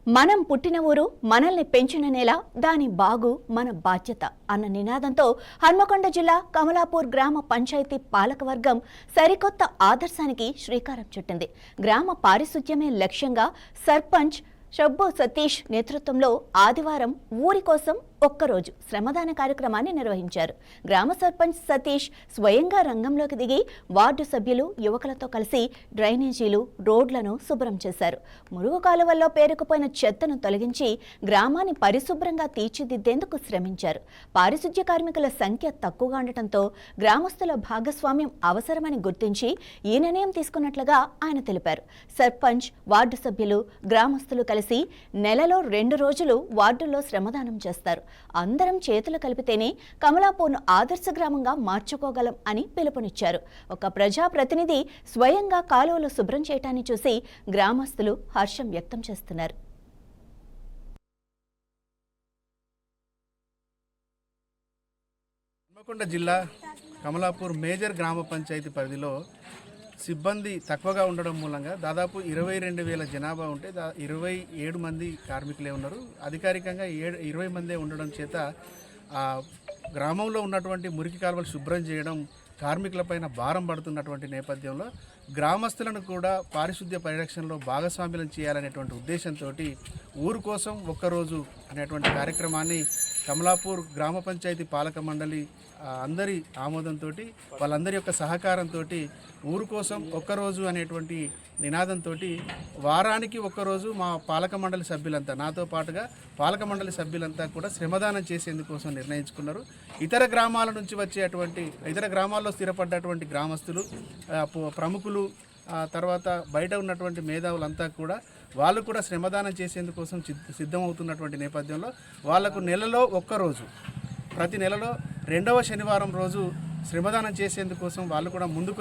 మనం పుట్టిన ఊరు మనల్ని పెంచిన నేల దాని బాగు మన బాధ్యత అన్న నినాదంతో హన్మకొండ జిల్లా కమలాపూర్ గ్రామ పంచాయతీ పాలకవర్గం సరికొత్త ఆదర్శానికి శ్రీకారం చుట్టింది. గ్రామ పారిశుధ్యమే లక్ష్యంగా సర్పంచ్ షబ్బు సతీష్ నేతృత్వంలో ఆదివారం ఊరి కోసం ఒక్కరోజు శ్రమదాన కార్యక్రమాన్ని నిర్వహించారు. గ్రామ సర్పంచ్ సతీష్ స్వయంగా రంగంలోకి దిగి వార్డు సభ్యులు యువకులతో కలిసి డ్రైనేజీలు రోడ్లను శుభ్రం చేశారు. మురుగు కాలువల్లో పేరుకుపోయిన చెత్తను తొలగించి గ్రామాన్ని పరిశుభ్రంగా తీర్చిదిద్దేందుకు శ్రమించారు. పారిశుధ్య కార్మికుల సంఖ్య తక్కువగా ఉండటంతో గ్రామస్తుల భాగస్వామ్యం అవసరమని గుర్తించి ఈ నిర్ణయం తీసుకున్నట్లుగా ఆయన తెలిపారు. సర్పంచ్ వార్డు సభ్యులు గ్రామస్తులు కలిసి నెలలో 2 రోజులు వార్డుల్లో శ్రమదానం చేస్తారు. అందరం చేతులు కలిపితేనే కమలాపూర్ను ఆదర్శ గ్రామంగా మార్చుకోగలం అని పిలుపునిచ్చారు. ఒక ప్రజాప్రతినిధి స్వయంగా కాలువలు శుభ్రం చేయటాన్ని చూసి గ్రామస్తులు హర్షం వ్యక్తం చేస్తున్నారు. హన్మకొండ జిల్లా కమలాపూర్ మేజర్ గ్రామ పంచాయతీ పరిధిలో సిబ్బంది తక్కువగా ఉండడం మూలంగా దాదాపు 22,000 జనాభా ఉంటే 27 మంది కార్మికులే ఉన్నారు. అధికారికంగా 20 మందే ఉండడం చేత ఆ గ్రామంలో ఉన్నటువంటి మురికి కాలువలు శుభ్రం చేయడం కార్మికులపైన భారం పడుతున్నటువంటి నేపథ్యంలో గ్రామస్తులను కూడా పారిశుద్ధ్య పరిరక్షణలో భాగస్వామ్యం చేయాలనేటువంటి ఉద్దేశంతో ఊరు కోసం ఒక్కరోజు అనేటువంటి కార్యక్రమాన్ని కమలాపూర్ గ్రామ పంచాయతీ పాలక మండలి అందరి ఆమోదంతో వాళ్ళందరి యొక్క సహకారంతో ఊరు కోసం ఒక్కరోజు అనేటువంటి నినాదంతో వారానికి ఒక్కరోజు మా పాలక మండలి సభ్యులంతా నాతో పాటుగా పాలక మండలి సభ్యులంతా కూడా శ్రమదానం చేసేందుకోసం నిర్ణయించుకున్నారు. ఇతర గ్రామాల నుంచి వచ్చేటువంటి ఇతర గ్రామాల్లో స్థిరపడ్డటువంటి గ్రామస్తులు ప్రముఖులు తర్వాత బయట ఉన్నటువంటి మేధావులంతా కూడా వాళ్ళు కూడా శ్రమదానం చేసేందుకోసం సిద్ధమవుతున్నటువంటి నేపథ్యంలో వాళ్లకు నెలలో ఒక్కరోజు ప్రతి నెలలో 2వ శనివారం రోజు శ్రమదానం చేసేందుకోసం వాళ్ళు కూడా ముందుకు